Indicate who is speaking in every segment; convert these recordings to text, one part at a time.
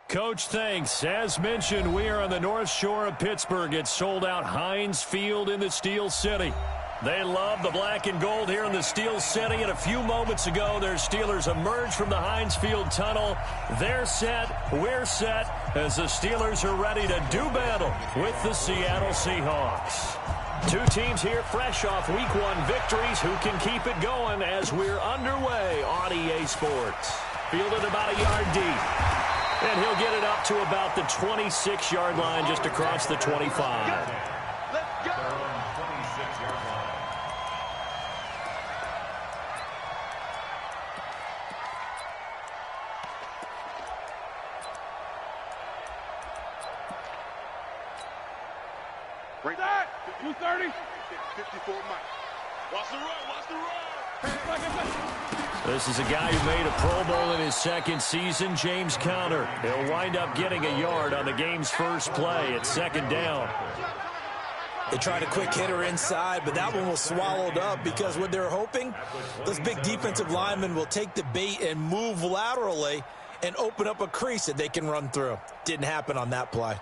Speaker 1: Coach, thanks. As mentioned, we are on the North Shore of Pittsburgh. It's sold out Heinz Field in the Steel City. They love the black and gold here in the Steel City. And a few moments ago, their Steelers emerged from the Heinz Field tunnel. They're set. We're set as the Steelers are ready to do battle with the Seattle Seahawks. Two teams here fresh off Week 1 victories who can keep it going as we're underway on EA Sports. Fielded about a yard deep. And he'll get it up to about the 26-yard line just across the 25.
Speaker 2: Let's go. Bring that. 230. 54 Mike. Watch the run. Watch the run.
Speaker 1: This is a guy who made a Pro Bowl in his second season, James Conner. He'll wind up getting a yard on the game's first play. It's second down.
Speaker 3: They tried a quick hitter inside, but that one was swallowed up because what they're hoping, those big defensive linemen will take the bait and move laterally and open up a crease that they can run through. Didn't happen on that play.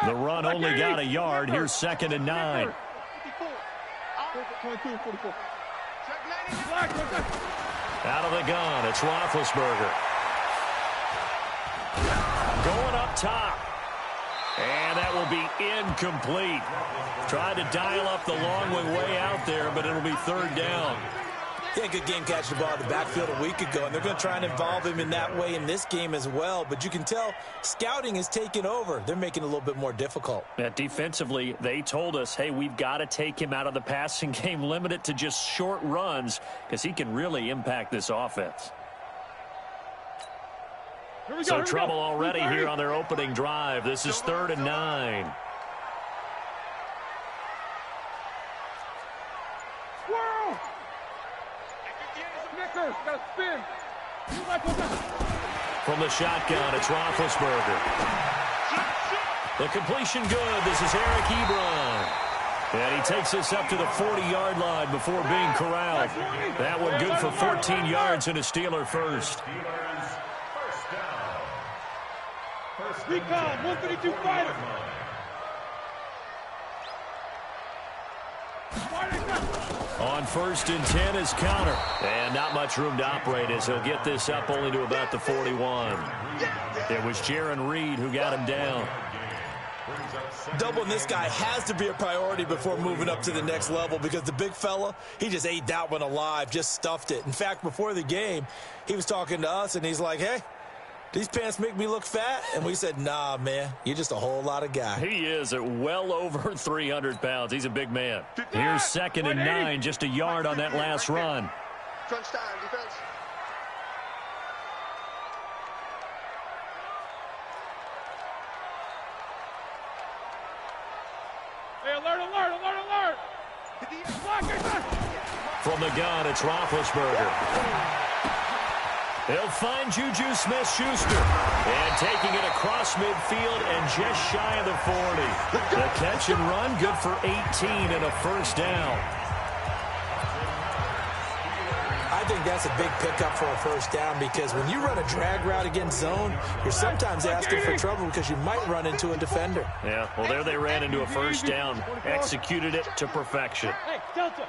Speaker 1: The run only got a yard. Here's second and 9. Out of the gun, it's Roethlisberger. Going up top. And that will be incomplete. Tried to dial up the long way out there, but it'll be third down.
Speaker 3: Yeah, good game catching the ball in the backfield a week ago, and they're going to try and involve him in that way in this game as well. But you can tell scouting is taking over. They're making it a little bit more difficult.
Speaker 1: Yeah, defensively, they told us, hey, we've got to take him out of the passing game, limit it to just short runs, because he can really impact this offense. So trouble already here on their opening drive. This is third and 9. From the shotgun, it's Roethlisberger. The completion good. This is Eric Ebron. And he takes this up to the 40-yard line before being corralled. That one good for 14 yards and a Steeler first.
Speaker 2: Recon, 132 fighter.
Speaker 1: On first and 10 is Conner. And not much room to operate as he'll get this up only to about the 41. It was Jaron Reed who got him down.
Speaker 3: Doubling this guy has to be a priority before moving up to the next level because the big fella, he just ate that one alive, just stuffed it. In fact, before the game, he was talking to us, and he's like, hey, these pants make me look fat? And we said, nah, man, you're just a whole lot of guy.
Speaker 1: He is at well over 300 pounds. He's a big man. Here's second and 9, just a yard on that last run.
Speaker 2: Crunch time, defense. Hey, alert, alert, alert, alert.
Speaker 1: From the gun, it's Roethlisberger. He'll find Juju Smith-Schuster. And taking it across midfield and just shy of the 40. The catch and run, good for 18 and a first down.
Speaker 3: I think that's a big pickup for a first down because when you run a drag route against zone, you're sometimes asking for trouble because you might run into a defender.
Speaker 1: Yeah, well, there they ran into a first down. Executed it to perfection.
Speaker 2: Hey, Delta.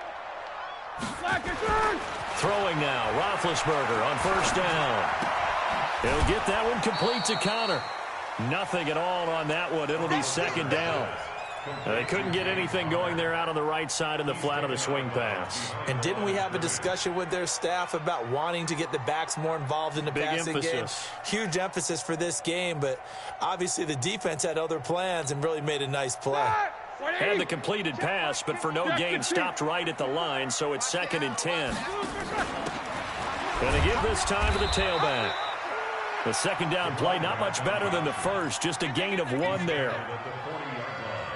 Speaker 1: Throwing now, Roethlisberger on first down. He'll get that one complete to Conner. Nothing at all on that one. It'll be second down. They couldn't get anything going there out on the right side in the flat of the swing pass.
Speaker 3: And didn't we have a discussion with their staff about wanting to get the backs more involved in the passing game? Huge emphasis for this game, but obviously the defense had other plans and really made a nice play.
Speaker 1: Had the completed pass, but for no gain, stopped right at the line, so it's second and 10. Going to give this time to the tailback. The second down play, not much better than the first, just a gain of 1 there.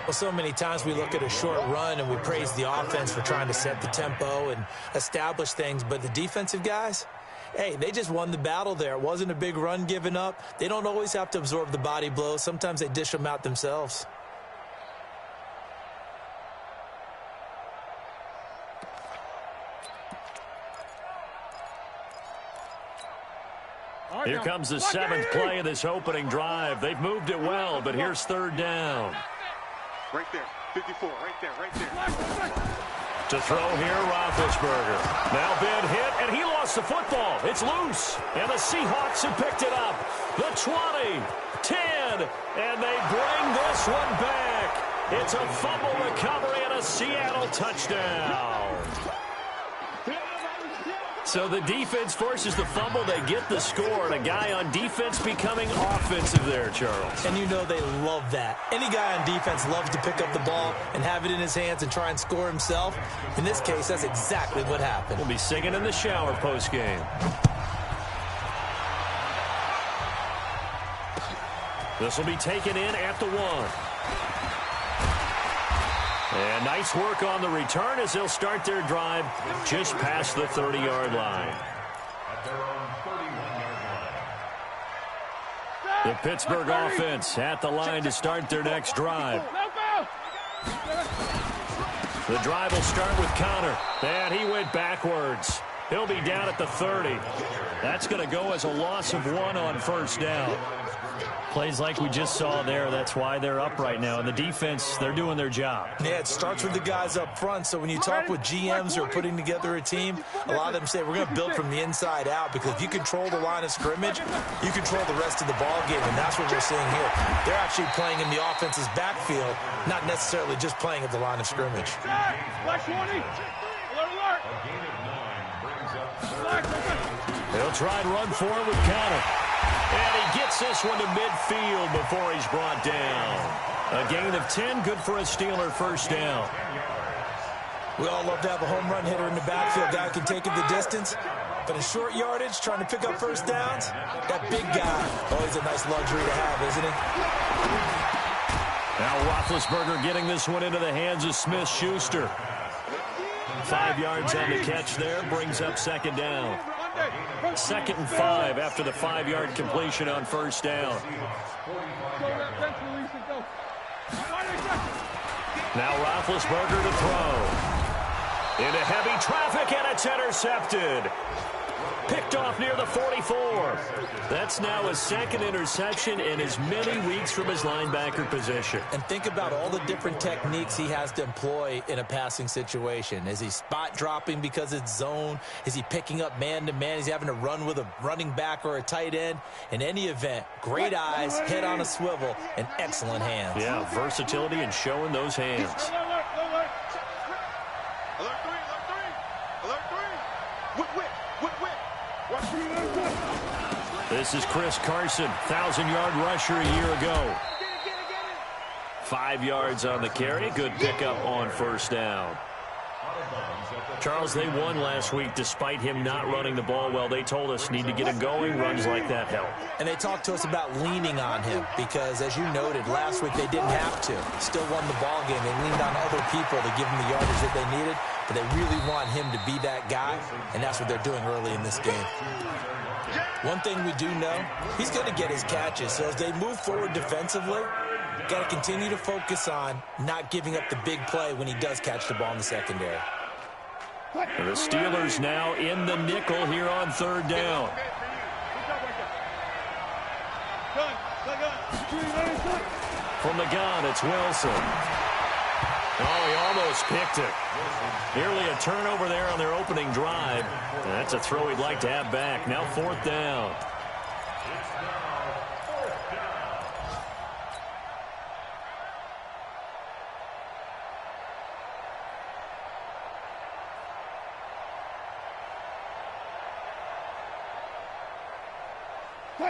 Speaker 3: Well, so many times we look at a short run and we praise the offense for trying to set the tempo and establish things, but the defensive guys, hey, they just won the battle there. It wasn't a big run given up. They don't always have to absorb the body blows. Sometimes they dish them out themselves.
Speaker 1: Here comes the 7th play of this opening drive. They've moved it well, but here's 3rd down.
Speaker 2: Right there, 54, right there, right there.
Speaker 1: To throw here, Roethlisberger. Now big hit, and he lost the football. It's loose, and the Seahawks have picked it up. The 20, 10, and they bring this one back. It's a fumble recovery and a Seattle touchdown. So the defense forces the fumble. They get the score, and a guy on defense becoming offensive there, Charles.
Speaker 3: And you know they love that. Any guy on defense loves to pick up the ball and have it in his hands and try and score himself. In this case, that's exactly what happened.
Speaker 1: We'll be singing in the shower post-game. This will be taken in at the 1. And nice work on the return as they'll start their drive just past the 30-yard line. The Pittsburgh offense at the line to start their next drive. The drive will start with Connor. And he went backwards. He'll be down at the 30. That's going to go as a loss of 1 on 1st down. Plays like we just saw there. That's why they're up right now. And the defense, they're doing their job.
Speaker 3: Yeah, it starts with the guys up front. So when you talk with GMs who are putting together a team, a lot of them say we're going to build from the inside out, because if you control the line of scrimmage, you control the rest of the ball game, and that's what we're seeing here. They're actually playing in the offense's backfield, not necessarily just playing at the line of scrimmage.
Speaker 1: He'll try and run forward with Connor. And he gets this one to midfield before he's brought down. A gain of 10, good for a Steeler 1st down.
Speaker 3: We all love to have a home run hitter in the backfield. Guy can take it the distance. But in short yardage, trying to pick up 1st downs, that big guy, always a nice luxury to have, isn't he?
Speaker 1: Now Roethlisberger getting this one into the hands of Smith-Schuster. 5 yards on the catch there, brings up 2nd down. 2nd and 5 after the 5-yard completion on 1st down. Now Roethlisberger to throw. Into heavy traffic, and it's intercepted. Picked off near the 44. That's now his 2nd interception in as many weeks from his linebacker position.
Speaker 3: And think about all the different techniques he has to employ in a passing situation. Is he spot dropping because it's zone? Is he picking up man-to-man? Is he having to run with a running back or a tight end? In any event, great eyes, head on a swivel, and excellent hands.
Speaker 1: Yeah, versatility and showing those hands. This is Chris Carson, 1,000-yard rusher a year ago. 5 yards on the carry. Good pickup on 1st down. Charles, they won last week despite him not running the ball well. They told us need to get him going. Runs like that help.
Speaker 3: And they talked to us about leaning on him because, as you noted, last week they didn't have to. Still won the ball game. They leaned on other people to give them the yardage that they needed, but they really want him to be that guy, and that's what they're doing early in this game. One thing we do know, he's going to get his catches. So as they move forward defensively, got to continue to focus on not giving up the big play when he does catch the ball in the secondary.
Speaker 1: The Steelers now in the nickel here on 3rd down. From the gun, it's Wilson. Oh, he almost picked it. Nearly a turnover there on their opening drive. That's a throw he'd like to have back. Now 4th down.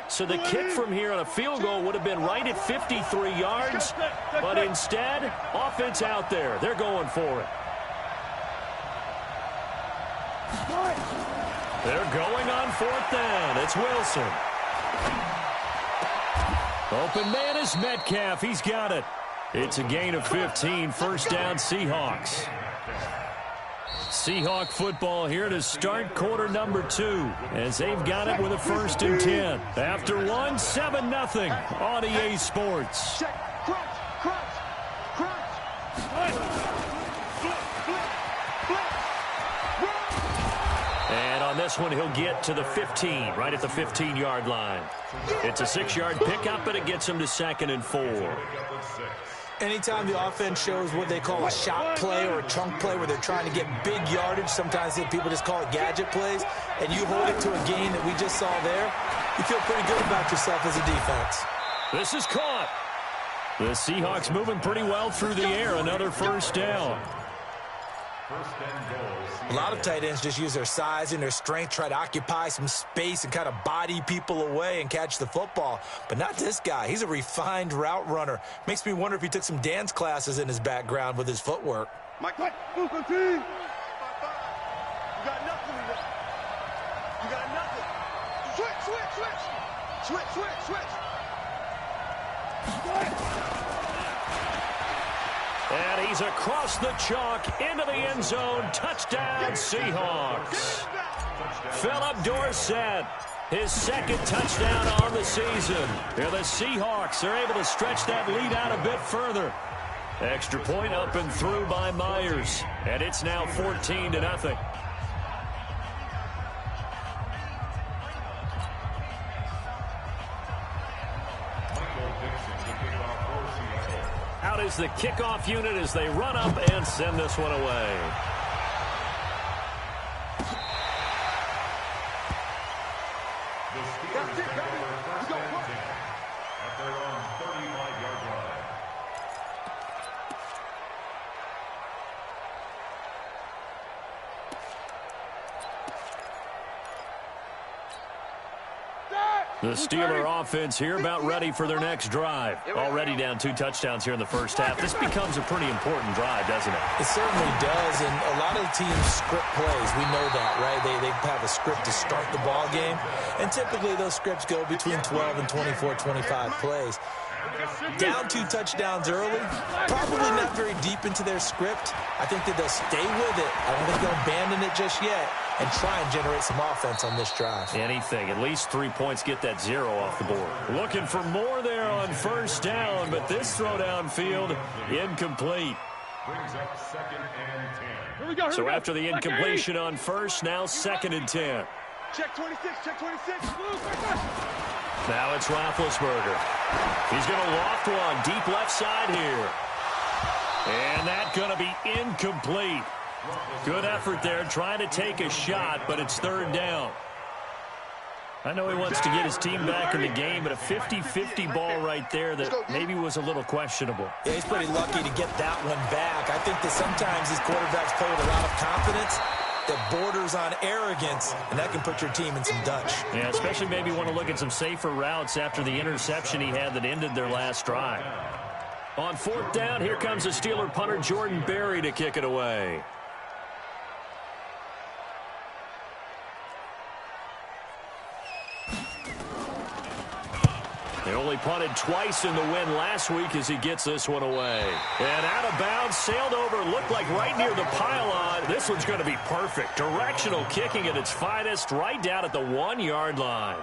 Speaker 1: So the kick from here on a field goal would have been right at 53 yards, but instead, offense out there. They're going for it. They're going on 4th down. It's Wilson. Open man is Metcalf. He's got it. It's a gain of 15. 1st down, Seahawks. Seahawk football here to start quarter number 2 as they've got it with a 1st and 10. After 1, 7-0 on EA Sports. And on this this one, he'll get to the 15, right at the 15-yard line. It's a 6-yard pickup, but it gets him to 2nd and 4.
Speaker 3: Anytime the offense shows what they call a shot play or a chunk play where they're trying to get big yardage, sometimes people just call it gadget plays, and you hold it to a gain that we just saw there, you feel pretty good about yourself as a defense.
Speaker 1: This is caught. The Seahawks moving pretty well through the air. Another first down.
Speaker 3: A lot of tight ends just use their size and their strength, try to occupy some space and kind of body people away and catch the football. But not this guy. He's a refined route runner. Makes me wonder if he took some dance classes in his background with his footwork.
Speaker 2: Mike, you got nothing. You got nothing. Switch.
Speaker 1: And he's across the chalk into the end zone. Touchdown, Seahawks. Philip Dorsett, his 2nd touchdown on the season. Here the Seahawks are able to stretch that lead out a bit further. Extra point up and through by Myers. And it's now 14-0. Out is the kickoff unit as they run up and send this one away. The Steeler offense here about ready for their next drive. Already down 2 touchdowns here in the first half. This becomes a pretty important drive, doesn't it?
Speaker 3: It certainly does, and a lot of the teams script plays. We know that, right? They have a script to start the ball game, and typically those scripts go between 12 and 24, 25 plays. Down 2 touchdowns early, probably not very deep into their script. I think that they'll stay with it. I don't think they'll abandon it just yet and try and generate some offense on this drive.
Speaker 1: Anything. At least 3 points, get that 0 off the board. Looking for more there on first down, but this throw downfield incomplete.
Speaker 2: Brings up 2nd and 10.
Speaker 1: So after the incompletion on first, now 2nd and 10.
Speaker 2: Check 26.
Speaker 1: Now it's Roethlisberger. He's going to loft one deep left side here. And that's going to be incomplete. Good effort there, trying to take a shot, but it's 3rd down. I know he wants to get his team back in the game, but a 50-50 ball right there that maybe was a little questionable.
Speaker 3: Yeah, he's pretty lucky to get that one back. I think that sometimes these quarterbacks play with a lot of confidence that borders on arrogance, and that can put your team in some Dutch.
Speaker 1: Yeah, especially maybe want to look at some safer routes after the interception he had that ended their last drive. On 4th down, here comes the Steeler punter Jordan Berry to kick it away. They only punted twice in the win last week as he gets this one away. And out of bounds, sailed over, looked like right near the pylon. This one's going to be perfect. Directional kicking at its finest, right down at the 1-yard line.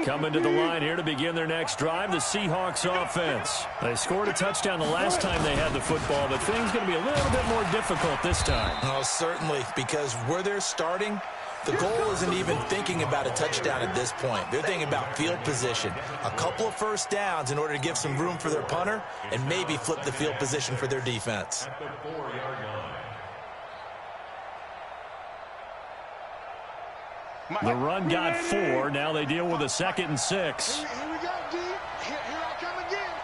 Speaker 1: Coming to the line here to begin their next drive, the Seahawks offense. They scored a touchdown the last time they had the football, but things going to be a little bit more difficult this time.
Speaker 3: Oh, certainly, because where they're starting, the goal isn't even thinking about a touchdown at this point. They're thinking about field position, a couple of first downs in order to give some room for their punter and maybe flip the field position for their defense.
Speaker 2: At the 4-yard line.
Speaker 1: The run got 4. Now they deal with a 2nd and 6.
Speaker 2: Here we go, D. Here I come again.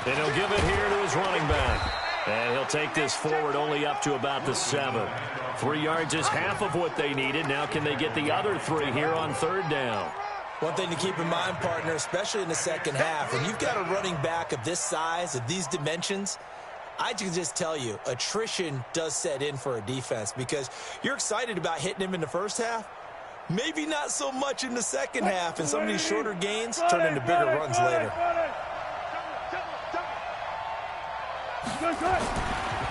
Speaker 1: And he'll give it here to his running back. And he'll take this forward only up to about the 7. 3 yards is half of what they needed. Now can they get the other 3 here on 3rd down?
Speaker 3: One thing to keep in mind, partner, especially in the second half, when you've got a running back of this size, of these dimensions, I can just tell you, attrition does set in for a defense because you're excited about hitting him in the first half. Maybe not so much in the second half, and some of these shorter gains turn into bigger runs later.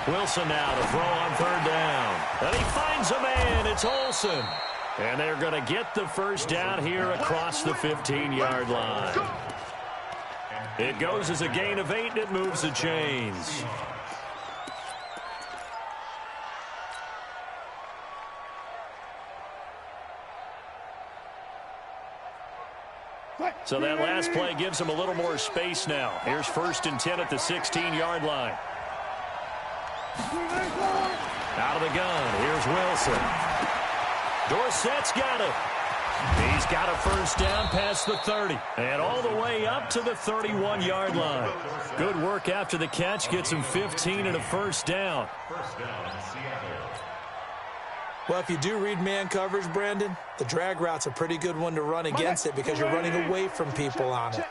Speaker 1: Wilson now to throw on 3rd down. And he finds a man. It's Olsen. And they're going to get the first down here across the 15-yard line. It goes as a gain of 8, and it moves the chains. So that last play gives them a little more space now. Here's 1st and 10 at the 16-yard line. Out of the gun. Here's Wilson. Dorsett's got it. He's got a first down past the 30 and all the way up to the 31-yard line. Good work after the catch. Gets him 15 and a first down.
Speaker 3: Well, if you do read man coverage, Brandon, the drag route's a pretty good one to run against it because you're running away from people on it.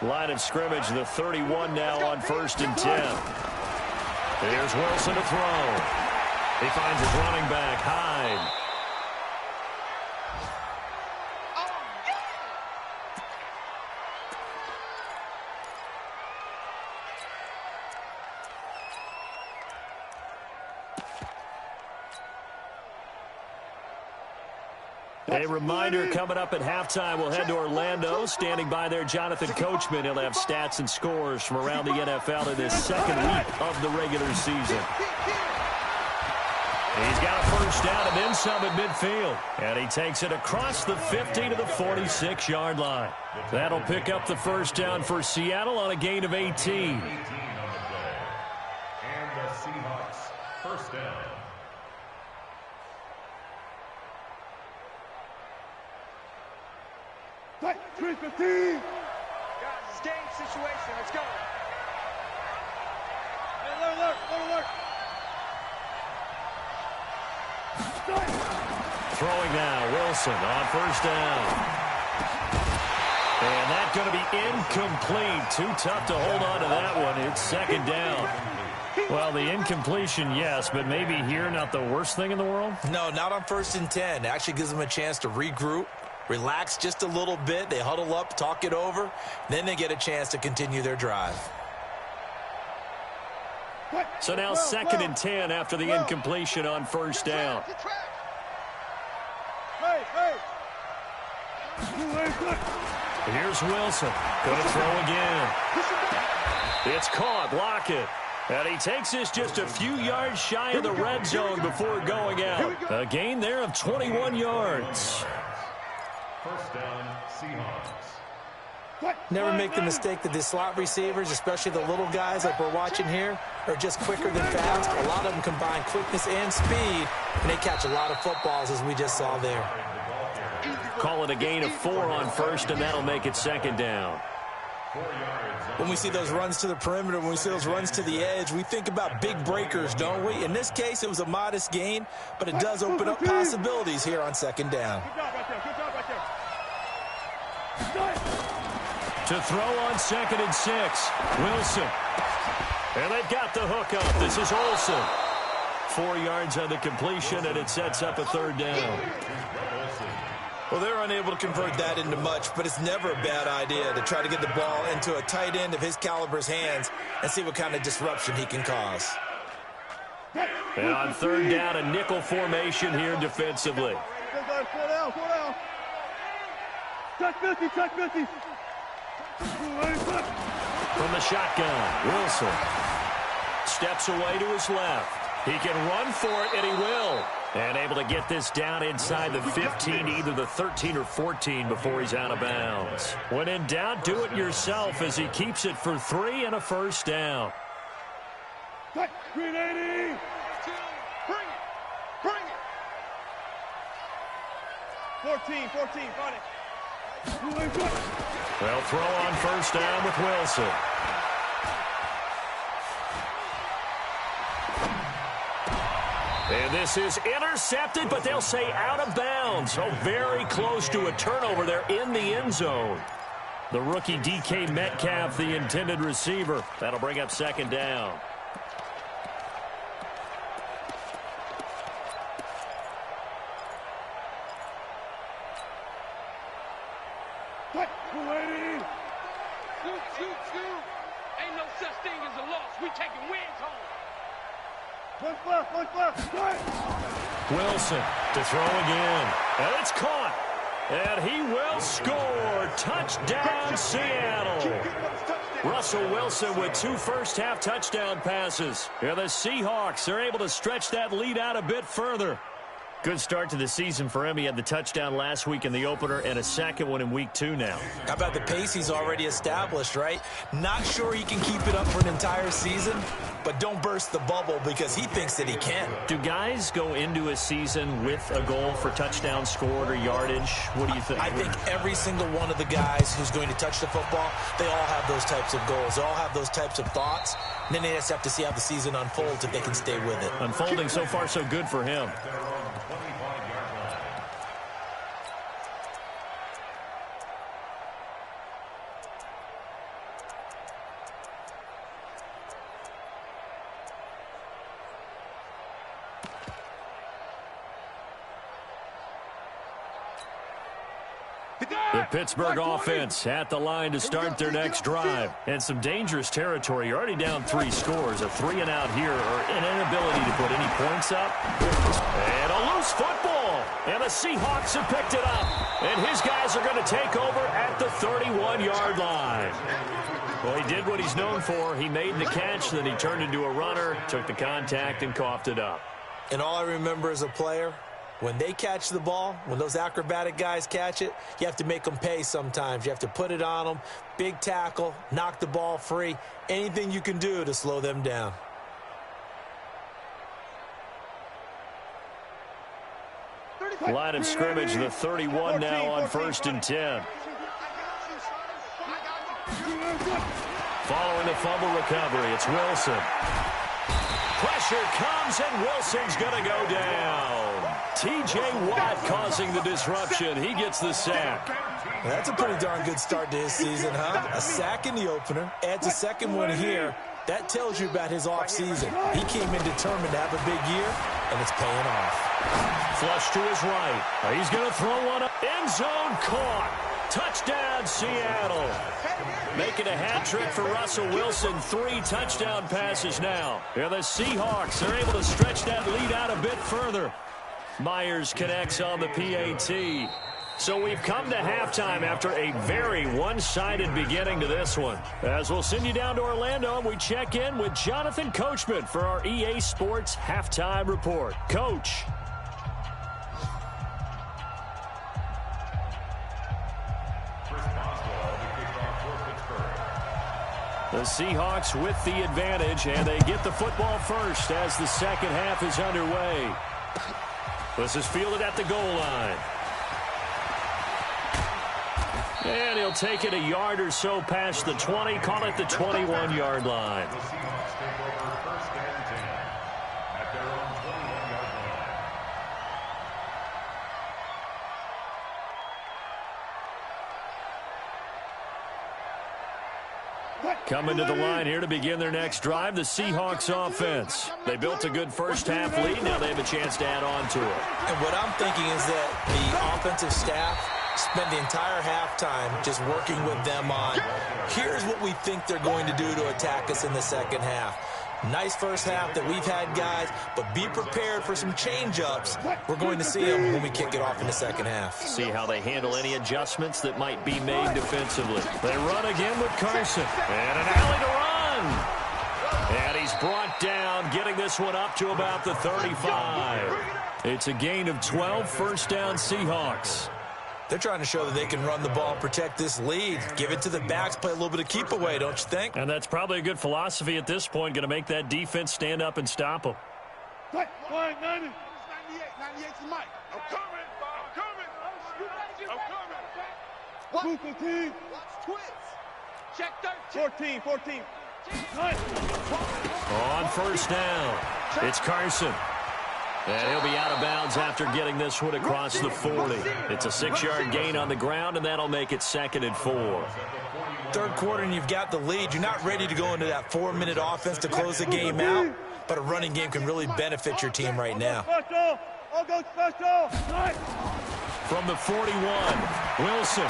Speaker 1: Line of scrimmage, the 31 now on 1st and 10. Here's Wilson to throw. He finds his running back, Hyde. A reminder, coming up at halftime, we'll head to Orlando. Standing by there, Jonathan Coachman. He'll have stats and scores from around the NFL in this second week of the regular season. He's got a first down and then some at midfield. And he takes it across the 50 to the 46-yard line. That'll pick up the first down for Seattle on a gain of 18.
Speaker 4: And the Seahawks first down.
Speaker 2: Tight, 315. Guys, it's game situation. Let's go. Hey, alert.
Speaker 1: Throwing now, Wilson on first down. And that's going to be incomplete. Too tough to hold on to that one. It's 2nd down. Well, the incompletion, yes, but maybe here not the worst thing in the world?
Speaker 3: No, not on 1st and 10. It actually gives them a chance to regroup, relax just a little bit. They huddle up, talk it over. Then they get a chance to continue their drive.
Speaker 1: So now 2nd and 10 after the incompletion on first down. Here's Wilson. Going to throw again. It's caught. Lockett. And he takes this just a few yards shy of the red zone before going out. A gain there of 21 yards.
Speaker 4: First down, Seahawks.
Speaker 3: Never make the mistake that the slot receivers, especially the little guys like we're watching here, are just quicker than fast. A lot of them combine quickness and speed, and they catch a lot of footballs, as we just saw there.
Speaker 1: Call it a gain of 4 on first, and that'll make it 2nd down.
Speaker 3: When we see those runs to the perimeter, when we see those runs to the edge, we think about big breakers, don't we? In this case, it was a modest gain, but it does open up possibilities here on 2nd down.
Speaker 1: To throw on 2nd and 6, Wilson. And they've got the hook up. This is Olsen. 4 yards on the completion, and it sets up a 3rd down.
Speaker 3: Well, they're unable to convert that into much, but it's never a bad idea to try to get the ball into a tight end of his caliber's hands and see what kind of disruption he can cause.
Speaker 1: And on 3rd down, a nickel formation here defensively.
Speaker 2: Check 50.
Speaker 1: From the shotgun, Wilson steps away to his left. He can run for it, and he will. And able to get this down inside the 15, either the 13 or 14 before he's out of bounds. When in doubt, do it yourself as he keeps it for 3 and a first down.
Speaker 2: 380. Bring it. 14, got it.
Speaker 1: They'll throw on first down with Wilson. And this is intercepted, but they'll say out of bounds. So very close to a turnover there in the end zone. The rookie DK Metcalf, the intended receiver. That'll bring up 2nd down.
Speaker 2: Shoot. Ain't no such thing as a loss. We taking wins home. One left.
Speaker 1: Wilson to throw again. And it's caught. And he will score. Touchdown, Seattle. Russell Wilson with 2 first-half touchdown passes. And the Seahawks are able to stretch that lead out a bit further. Good start to the season for him. He had the touchdown last week in the opener and a second one in week 2 now.
Speaker 3: How about the pace he's already established, right? Not sure he can keep it up for an entire season, but don't burst the bubble because he thinks that he can.
Speaker 1: Do guys go into a season with a goal for touchdown scored or yardage? What do you think?
Speaker 3: I think every single one of the guys who's going to touch the football, they all have those types of goals. They all have those types of thoughts. And then they just have to see how the season unfolds if they can stay with it.
Speaker 1: Unfolding so far so good for him. The Pittsburgh offense at the line to start their next drive. And some dangerous territory. You're already down 3 scores. A 3-and-out here or an inability to put any points up. And a loose football. And the Seahawks have picked it up. And his guys are going to take over at the 31-yard line. Well, he did what he's known for. He made the catch, then he turned into a runner, took the contact, and coughed it up.
Speaker 3: And all I remember as a player, when they catch the ball, when those acrobatic guys catch it, you have to make them pay sometimes. You have to put it on them, big tackle, knock the ball free, anything you can do to slow them down.
Speaker 1: Line of scrimmage, the 31 now on 1st and 10. Following the fumble recovery, it's Wilson. Pressure comes, and Wilson's going to go down. T.J. Watt causing the disruption. He gets the sack.
Speaker 3: That's a pretty darn good start to his season, huh? A sack in the opener, adds a second one here. That tells you about his offseason. He came in determined to have a big year, and it's paying off.
Speaker 1: Flush to his right. He's going to throw one up. End zone caught. Touchdown, Seattle. Making a hat trick for Russell Wilson. 3 touchdown passes now. And the Seahawks are able to stretch that lead out a bit further. Myers connects on the PAT. So we've come to halftime after a very one-sided beginning to this one. As we'll send you down to Orlando, we check in with Jonathan Coachman for our EA Sports Halftime Report. Coach. The Seahawks with the advantage, and they get the football first as the second half is underway. This is fielded at the goal line. And he'll take it a yard or so past the 20, call it the 21-yard line.
Speaker 4: The Seahawks take over 1st and 10 at their own 21-yard line.
Speaker 1: Coming to the line here to begin their next drive, the Seahawks offense. They built a good first-half lead. Now they have a chance to add on to it.
Speaker 3: And what I'm thinking is that the offensive staff spent the entire halftime just working with them on, here's what we think they're going to do to attack us in the second half. Nice first half that we've had, guys, but be prepared for some change-ups. We're going to see them when we kick it off in the second half.
Speaker 1: See how they handle any adjustments that might be made defensively. They run again with Carson. And an alley to run. And he's brought down, getting this one up to about the 35. It's a gain of 12, first down Seahawks.
Speaker 3: They're trying to show that they can run the ball and protect this lead. Give it to the backs, play a little bit of keep away, don't you think?
Speaker 1: And that's probably a good philosophy at this point, going to make that defense stand up and stop them.
Speaker 2: 98, 98's Mike. I'm coming. I'm coming. 215. Watch twits. Check 13. 14.
Speaker 1: On first down, it's Carson. And he'll be out of bounds after getting this one across the 40. It's a 6-yard gain on the ground, and that'll make it 2nd and 4.
Speaker 3: Third quarter, and you've got the lead. You're not ready to go into that 4-minute offense to close the game out, but a running game can really benefit your team right now.
Speaker 1: From the 41, Wilson.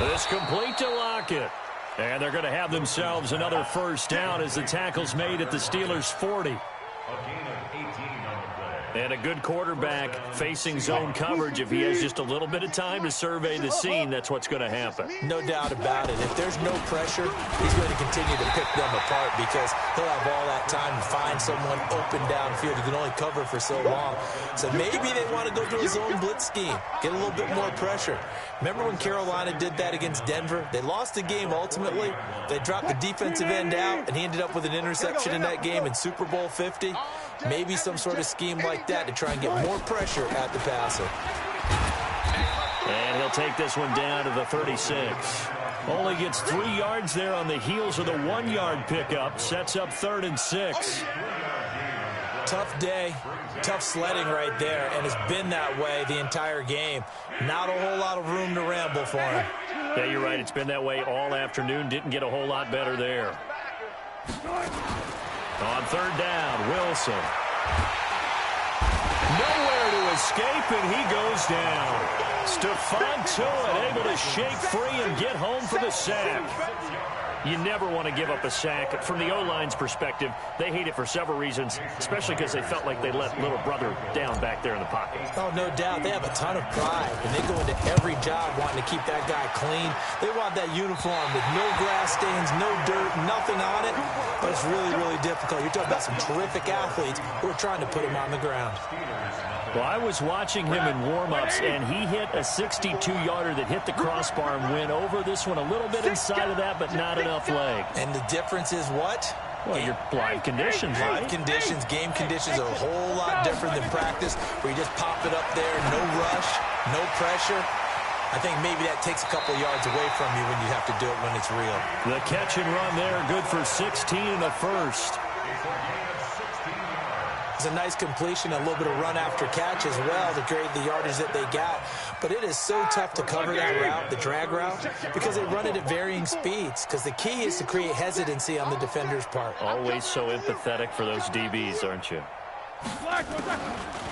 Speaker 1: This complete to Lockett. And they're going to have themselves another first down as the tackle's made at the Steelers' 40.
Speaker 4: A gain of 18 on the play.
Speaker 1: And a good quarterback facing zone coverage. If he has just a little bit of time to survey the scene, that's what's going to happen.
Speaker 3: No doubt about it. If there's no pressure, he's going to continue to pick them apart because he'll have all that time to find someone open downfield. He can only cover for so long. So maybe they want to go to a zone blitz scheme, get a little bit more pressure. Remember when Carolina did that against Denver? They lost the game ultimately. They dropped the defensive end out, and he ended up with an interception in that game in Super Bowl 50. Maybe some sort of scheme like that to try and get more pressure at the passer.
Speaker 1: And he'll take this one down to the 36. Only gets 3 yards there on the heels of the 1-yard pickup. Sets up 3rd and 6.
Speaker 3: Tough day, tough sledding right there, and it's been that way the entire game. Not a whole lot of room to ramble for him.
Speaker 1: Yeah, you're right. It's been that way all afternoon. Didn't get a whole lot better there. On 3rd down, Wilson. Nowhere to escape, and he goes down. Stephon Tuitt able to shake free and get home for the sack. You never want to give up a sack. From the O-line's perspective, they hate it for several reasons, especially because they felt like they let little brother down back there in the pocket.
Speaker 3: Oh, no doubt. They have a ton of pride, and they go into every job wanting to keep that guy clean. They want that uniform with no grass stains, no dirt, nothing on it, but it's really, really difficult. You're talking about some terrific athletes who are trying to put him on the ground.
Speaker 1: Well, I was watching him in warm-ups, and he hit a 62-yarder that hit the crossbar and went over. This one a little bit inside of that, but not enough leg.
Speaker 3: And the difference is what?
Speaker 1: Well, your live conditions, right?
Speaker 3: Live conditions, game conditions are a whole lot different than practice, where you just pop it up there, no rush, no pressure. I think maybe that takes a couple yards away from you when you have to do it when it's real.
Speaker 1: The catch and run there, good for 16 in the first.
Speaker 3: It's a nice completion, a little bit of run after catch as well to create the yardage that they got. But it is so tough to cover that route, the drag route, because they run it at varying speeds. Because the key is to create hesitancy on the defender's part.
Speaker 1: Always so empathetic for those DBs, aren't you?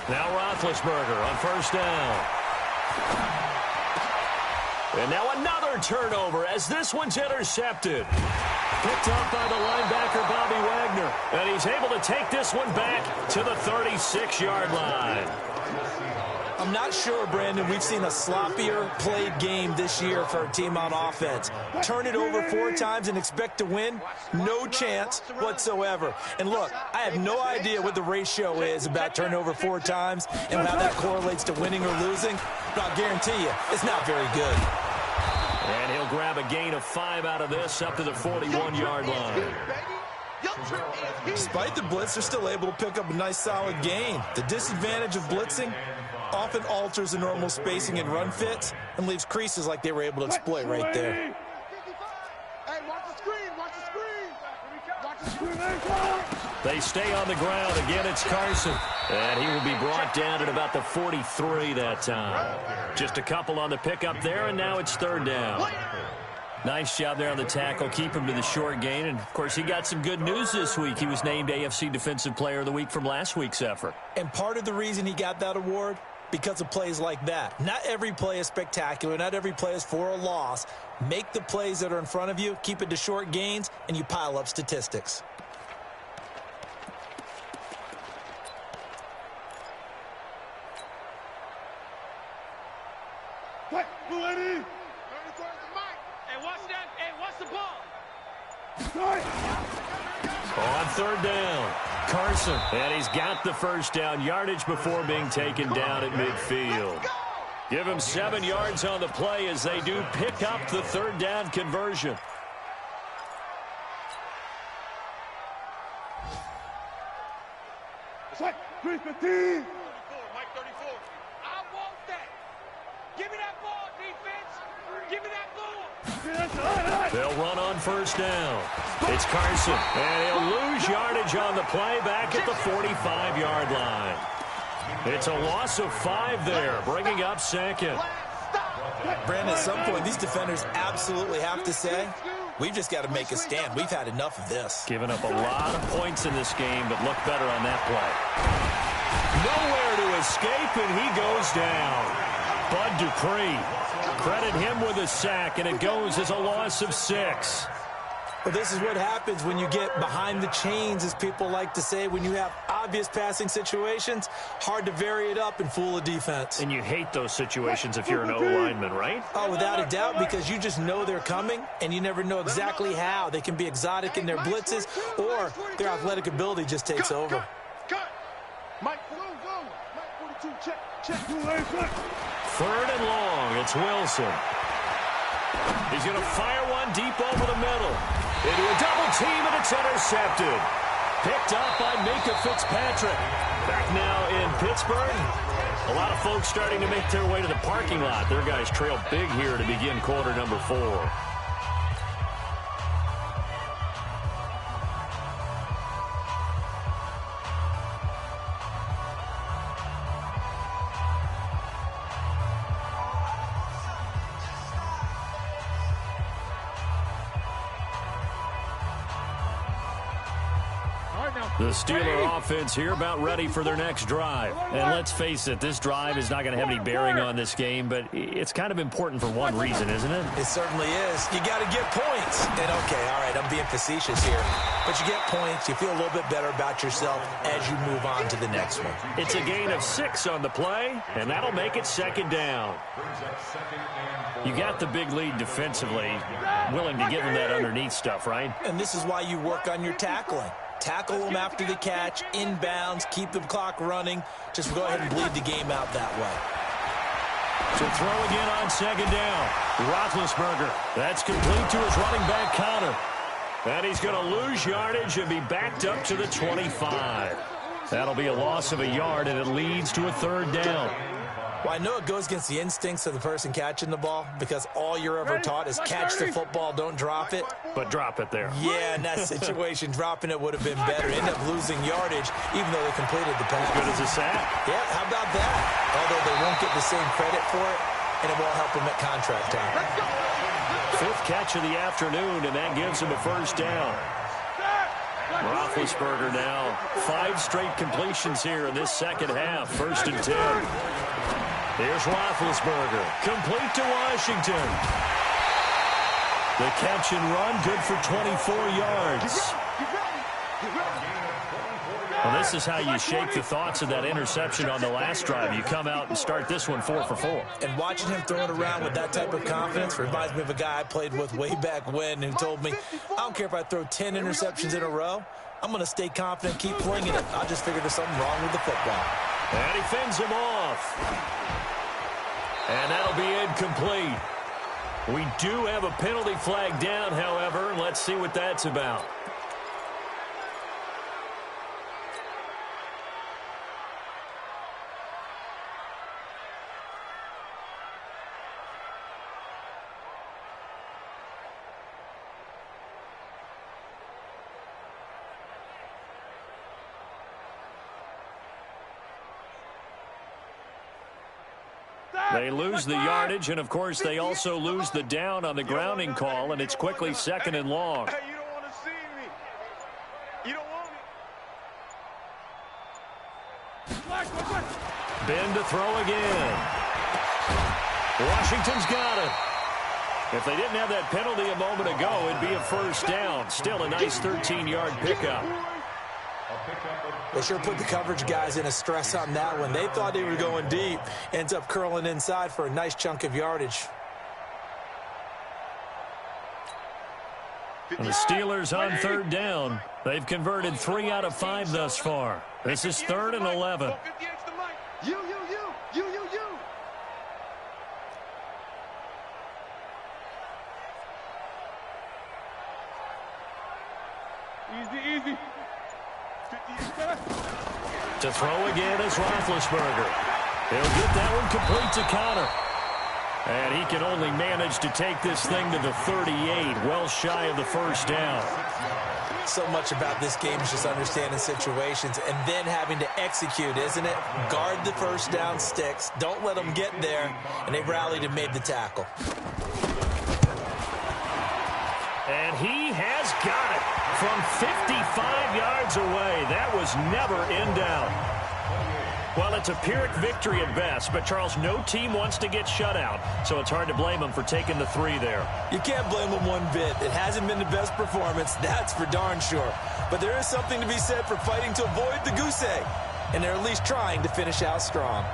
Speaker 1: Now Roethlisberger on 1st down. And now another turnover as this one's intercepted. Picked up by the linebacker, Bobby Wagner. And he's able to take this one back to the 36-yard line.
Speaker 3: I'm not sure, Brandon, we've seen a sloppier played game this year for a team on offense. Turn it over 4 times and expect to win? No chance whatsoever. And look, I have no idea what the ratio is about turnover 4 times and how that correlates to winning or losing, but I'll guarantee you it's not very good.
Speaker 1: And he'll grab a gain of 5 out of this up to the 41-yard line.
Speaker 3: Despite the blitz, they're still able to pick up a nice solid gain. The disadvantage of blitzing often alters the normal spacing and run fits and leaves creases like they were able to exploit right there.
Speaker 2: Hey, watch the screen, watch the screen. Watch the screen.
Speaker 1: They stay on the ground. Again, it's Carson. And he will be brought down at about the 43 that time. Just a couple on the pickup there, and now it's 3rd down. Nice job there on the tackle. Keep him to the short gain. And, of course, he got some good news this week. He was named AFC Defensive Player of the Week from last week's effort.
Speaker 3: And part of the reason he got that award, because of plays like that. Not every play is spectacular. Not every play is for a loss. Make the plays that are in front of you, keep it to short gains, and you pile up statistics.
Speaker 2: What? Hey,
Speaker 5: watch that. Hey, watch the ball.
Speaker 1: On 3rd down, Carson. And he's got the 1st down yardage before being taken down at midfield. Give him 7 yards on the play as they do pick up the 3rd down conversion.
Speaker 2: What? 315.
Speaker 5: 34, Mike 34. I want that. Give me that ball, defense. Give me that ball.
Speaker 1: They'll run on 1st down. It's Carson, and he'll lose yardage on the play back at the 45-yard line. It's a loss of 5 there, bringing up 2nd.
Speaker 3: Brandon, at some point, these defenders absolutely have to say, we've just got to make a stand. We've had enough of this.
Speaker 1: Given up a lot of points in this game, but look better on that play. Nowhere to escape, and he goes down. Bud Dupree. Credit him with a sack, and it goes as a loss of 6.
Speaker 3: Well, this is what happens when you get behind the chains, as people like to say, when you have obvious passing situations, hard to vary it up and fool a defense.
Speaker 1: And you hate those situations if you're an O-lineman, right?
Speaker 3: Oh, without a doubt, because you just know they're coming, and you never know exactly how. They can be exotic in their blitzes, or their athletic ability just takes over.
Speaker 2: Mike, go. Mike 42, check.
Speaker 1: 3rd and long. It's Wilson. He's going to fire one deep over the middle. Into a double team, and it's intercepted. Picked up by Minka Fitzpatrick. Back now in Pittsburgh. A lot of folks starting to make their way to the parking lot. Their guys trail big here to begin quarter number 4. The Steeler offense here about ready for their next drive. And let's face it, this drive is not going to have any bearing on this game, but it's kind of important for one reason, isn't it?
Speaker 3: It certainly is. You got to get points. And okay, all right, I'm being facetious here. But you get points, you feel a little bit better about yourself as you move on to the next one.
Speaker 1: It's a gain of 6 on the play, and that'll make it 2nd down. You got the big lead defensively, willing to give them that underneath stuff, right?
Speaker 3: And this is why you work on your tackling. Tackle them after the catch, inbounds, keep the clock running. Just go ahead and bleed the game out that way.
Speaker 1: To throw again on 2nd down. Roethlisberger. That's complete to his running back Connor. And he's going to lose yardage and be backed up to the 25. That'll be a loss of a yard, and it leads to a 3rd down.
Speaker 3: Well, I know it goes against the instincts of the person catching the ball because all you're ever taught is catch the football, don't drop it.
Speaker 1: But drop it there.
Speaker 3: Yeah, in that situation, dropping it would have been better. End up losing yardage, even though they completed the pass.
Speaker 1: Good as a sack.
Speaker 3: Yeah, how about that? Although they won't get the same credit for it, and it won't help them at contract time.
Speaker 1: 5th catch of the afternoon, and that gives him a 1st down. Roethlisberger now 5 straight completions here in this 2nd half. 1st and 10. Here's Roethlisberger. Complete to Washington. The catch and run, good for 24 yards. Well, this is how you shake the thoughts of that interception on the last drive. You come out and start this one 4 for 4.
Speaker 3: And watching him throw it around with that type of confidence reminds me of a guy I played with way back when who told me, I don't care if I throw 10 interceptions in a row. I'm going to stay confident, keep flinging it. I just figured there's something wrong with the football.
Speaker 1: And he fends him off. And that'll be incomplete. We do have a penalty flag down, however. Let's see what that's about. They lose the yardage, and, of course, they also lose the down on the grounding call, and it's quickly 2nd and long.
Speaker 2: Hey, you don't want to see me. You don't want me.
Speaker 1: Ben to throw again. Washington's got it. If they didn't have that penalty a moment ago, it'd be a 1st down. Still a nice 13-yard pickup.
Speaker 3: They sure put the coverage guys in a stress on that one. They thought they were going deep. Ends up curling inside for a nice chunk of yardage.
Speaker 1: And the Steelers on 3rd down. They've converted 3 out of 5 thus far. This is 3rd and 11.
Speaker 2: You. Easy.
Speaker 1: To throw again is Roethlisberger. He'll get that one complete to Connor. And he can only manage to take this thing to the 38, well shy of the 1st down.
Speaker 3: So much about this game is just understanding situations and then having to execute, isn't it? Guard the 1st down sticks. Don't let them get there. And they rallied and made the tackle.
Speaker 1: And he has got it from 55 yards away. That was never in doubt. Well, it's a Pyrrhic victory at best, but, Charles, no team wants to get shut out, so it's hard to blame them for taking the 3 there.
Speaker 3: You can't blame them one bit. It hasn't been the best performance, that's for darn sure. But there is something to be said for fighting to avoid the goose egg, and they're at least trying to finish out strong.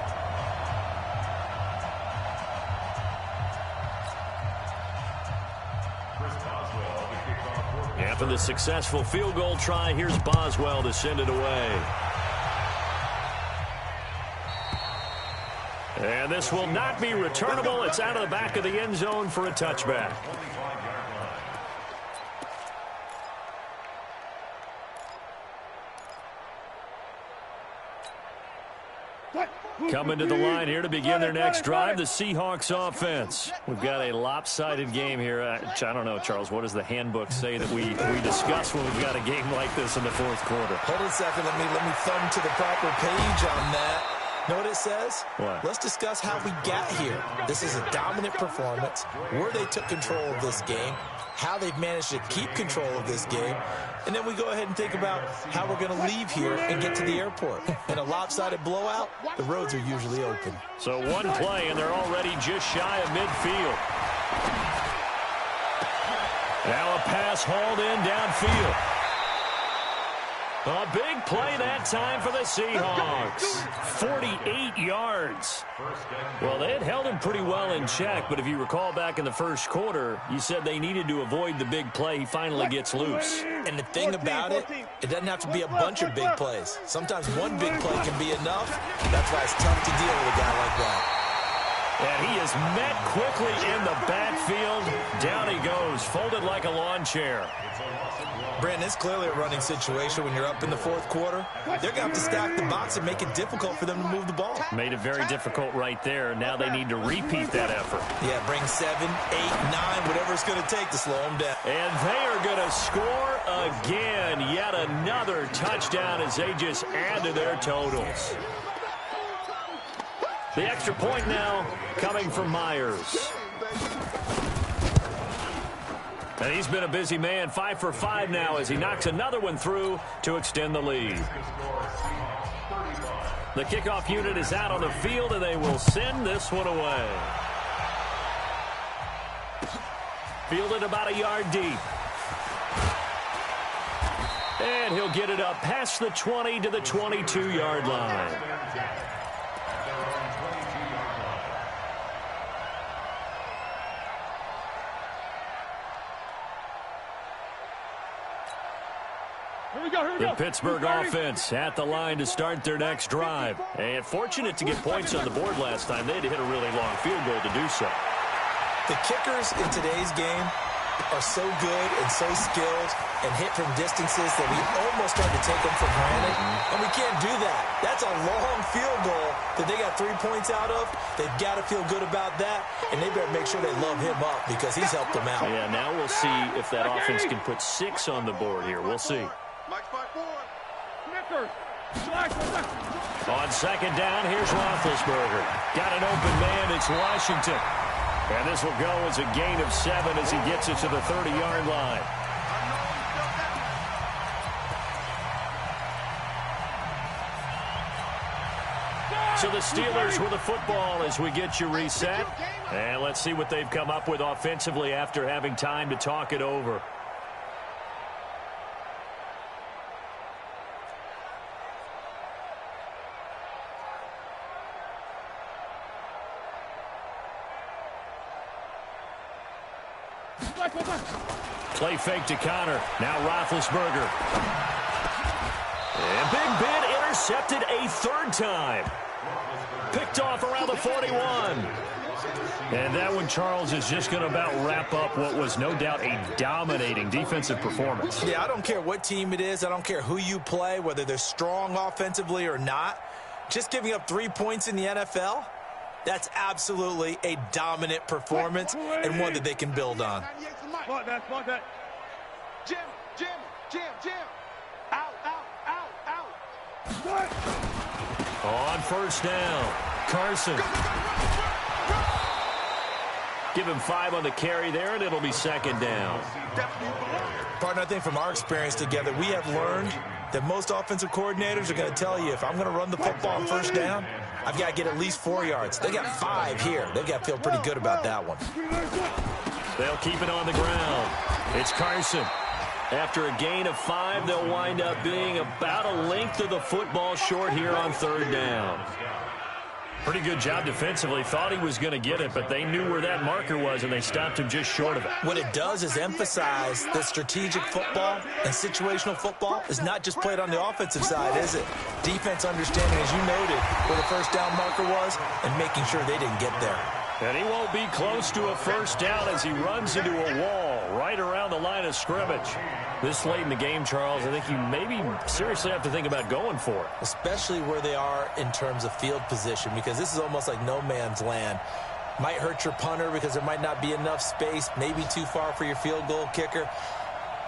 Speaker 1: After the successful field goal try, here's Boswell to send it away. And this will not be returnable. It's out of the back of the end zone for a touchback. Coming to the line here to begin their next drive, the Seahawks offense. We've got a lopsided game here. I don't know, Charles, what does the handbook say that we discuss when we've got a game like this in the fourth quarter?
Speaker 3: Hold on a second. Let me thumb to the proper page on that. Know what it says?
Speaker 1: What?
Speaker 3: Let's discuss how we got here. This is a dominant performance, where they took control of this game, how they've managed to keep control of this game, and then we go ahead and think about how we're going to leave here and get to the airport. In a lopsided blowout, the roads are usually open.
Speaker 1: So one play, and they're already just shy of midfield. Now a pass hauled in downfield. A big play that time for the Seahawks. 48 yards. Well, they had held him pretty well in check, but if you recall back in the first quarter, you said they needed to avoid the big play. He finally gets loose.
Speaker 3: And the thing about it, it doesn't have to be a bunch of big plays. Sometimes one big play can be enough. That's why it's tough to deal with a guy like that.
Speaker 1: And he is met quickly in the backfield. Down he goes, folded like a lawn chair.
Speaker 3: Brandon, it's clearly a running situation when you're up in the fourth quarter. They're going to have to stack the box and make it difficult for them to move the ball.
Speaker 1: Made it very difficult right there. Now they need to repeat that effort.
Speaker 3: Yeah, bring 7, 8, 9, whatever it's going to take to slow them down.
Speaker 1: And they are going to score again. Yet another touchdown as they just add to their totals. The extra point now coming from Myers. And he's been a busy man, 5 for 5 now as he knocks another one through to extend the lead. The kickoff unit is out on the field, and they will send this one away. Fielded about a yard deep. And he'll get it up past the 20 to the 22-yard line. The Pittsburgh offense at the line to start their next drive. And fortunate to get points on the board last time. They had to hit a really long field goal to do so.
Speaker 3: The kickers in today's game are so good and so skilled and hit from distances that we almost start to take them for granted. And we can't do that. That's a long field goal that they got 3 points out of. They've got to feel good about that, and they better make sure they love him up because he's helped them out.
Speaker 1: Yeah, now we'll see if that offense can put 6 on the board here. We'll see. On second down, here's Roethlisberger. Got an open man, it's Washington. And this will go as a gain of 7 as he gets it to the 30-yard line. So the Steelers with the football as we get you reset. And let's see what they've come up with offensively after having time to talk it over. Play fake to Connor. Now Roethlisberger. And Big Ben intercepted a third time. Picked off around the 41. And that one, Charles, is just going to about wrap up what was no doubt a dominating defensive performance.
Speaker 3: Yeah, I don't care what team it is. I don't care who you play, whether they're strong offensively or not. Just giving up 3 points in the NFL, that's absolutely a dominant performance and one that they can build on.
Speaker 5: Jim. Out.
Speaker 1: On first down, Carson. Give him 5 on the carry there, and it'll be second down.
Speaker 3: Partner, I think from our experience together, we have learned that most offensive coordinators are going to tell you, if I'm going to run the football on first down, I've got to get at least 4 yards. They got 5 here. They've got to feel pretty good about that one.
Speaker 1: They'll keep it on the ground. It's Carson. After a gain of 5, they'll wind up being about a length of the football short here on third down. Pretty good job defensively. Thought he was going to get it, but they knew where that marker was, and they stopped him just short of it.
Speaker 3: What it does is emphasize that strategic football and situational football is not just played on the offensive side, is it? Defense understanding, as you noted, where the first down marker was and making sure they didn't get there.
Speaker 1: And he won't be close to a first down as he runs into a wall right around the line of scrimmage. This late in the game, Charles, I think you maybe seriously have to think about going for it.
Speaker 3: Especially where they are in terms of field position, because this is almost like no man's land. Might hurt your punter because there might not be enough space, maybe too far for your field goal kicker.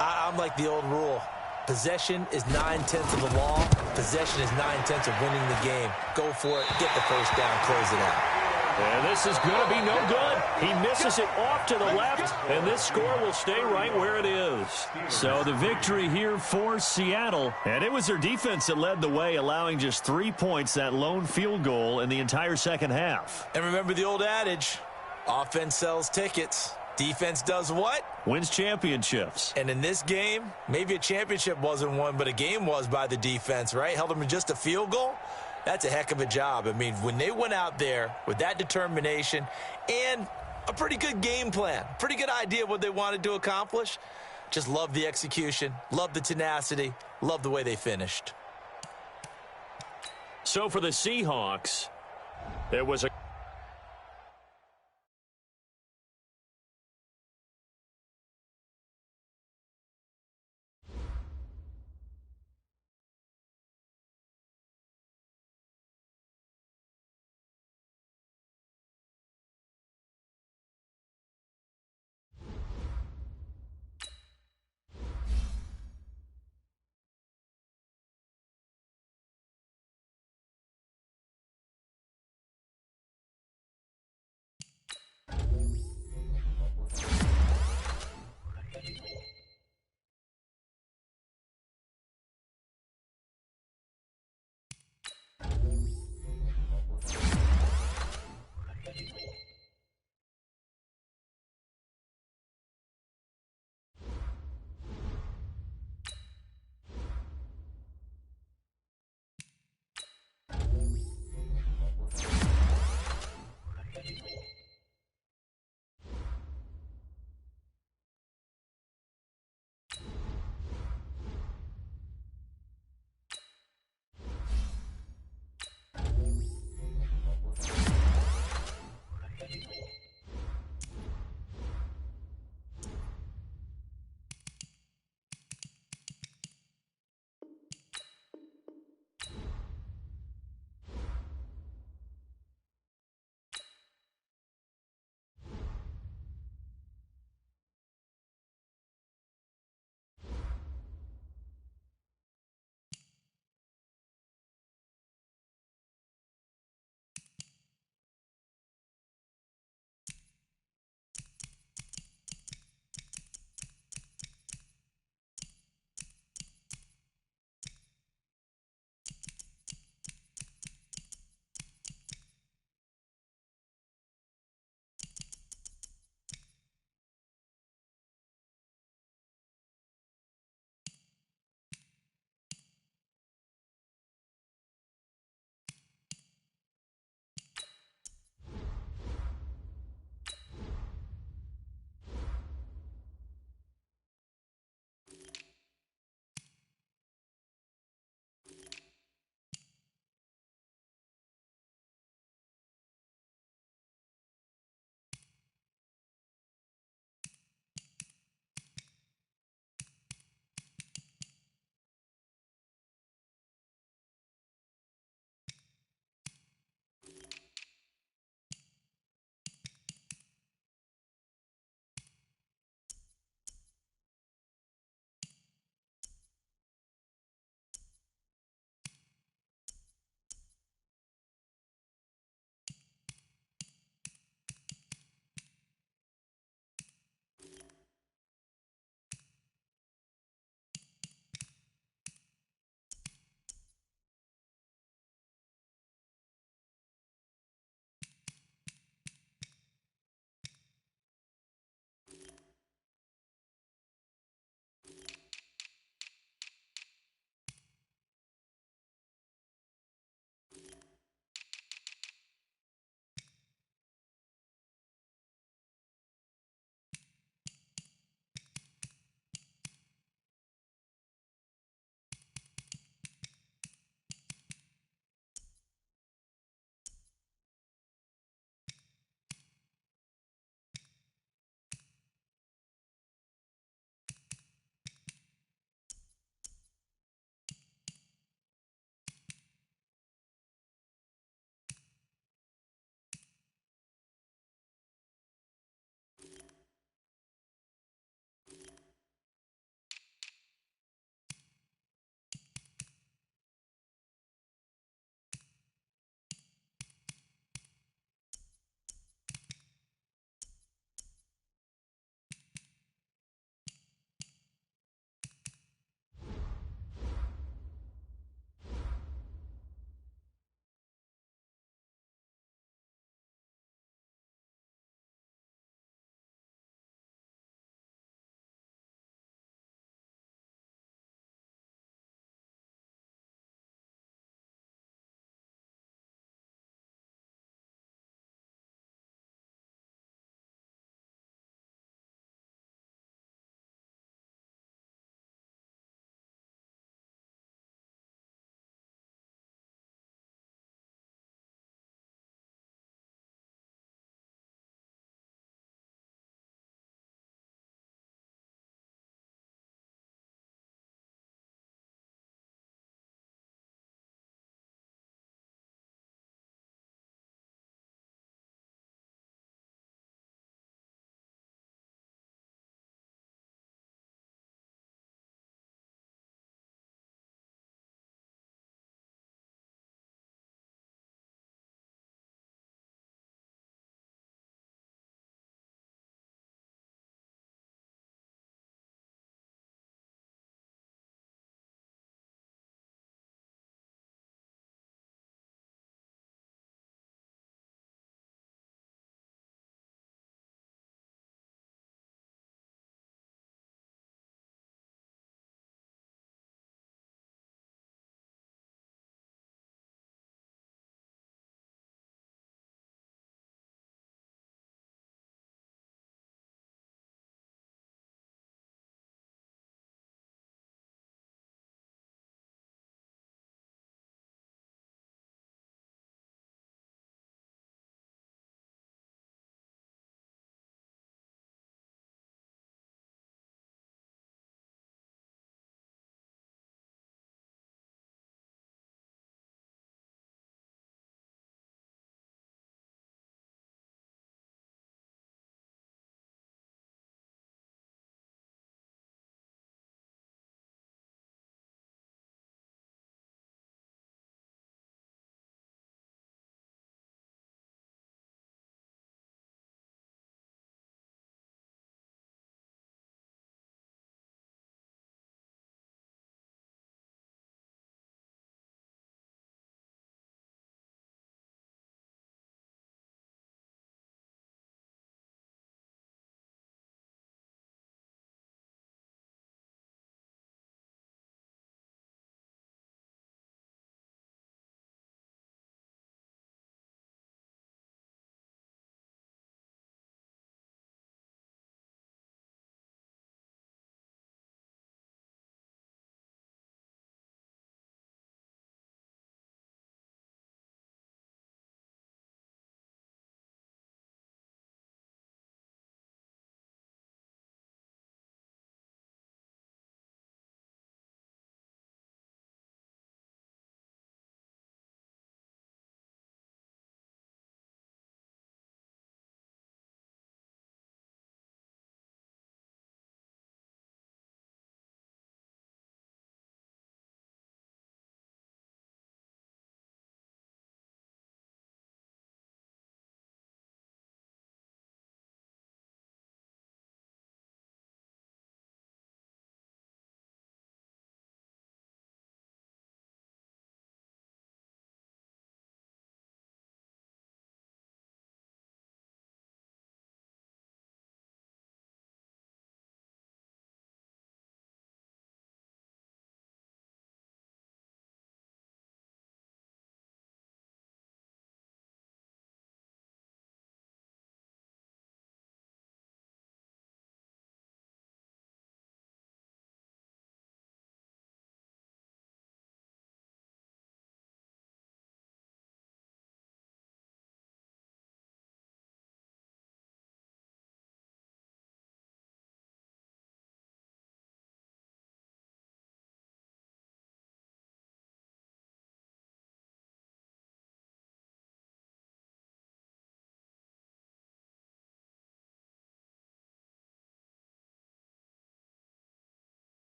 Speaker 3: I'm like the old rule. Possession is 9/10 of the law. Possession is 9/10 of winning the game. Go for it, get the first down, close it out.
Speaker 1: And this is going to be no good. He misses it off to the left, and this score will stay right where it is. So the victory here for Seattle, and it was their defense that led the way, allowing just 3 points, that lone field goal in the entire second half.
Speaker 3: And remember the old adage, offense sells tickets. Defense does what?
Speaker 1: Wins championships.
Speaker 3: And in this game, maybe a championship wasn't won, but a game was by the defense, right? Held them to just a field goal. That's a heck of a job. I mean, when they went out there with that determination and a pretty good game plan, pretty good idea of what they wanted to accomplish, just love the execution, love the tenacity, love the way they finished.
Speaker 1: So for the Seahawks, there was a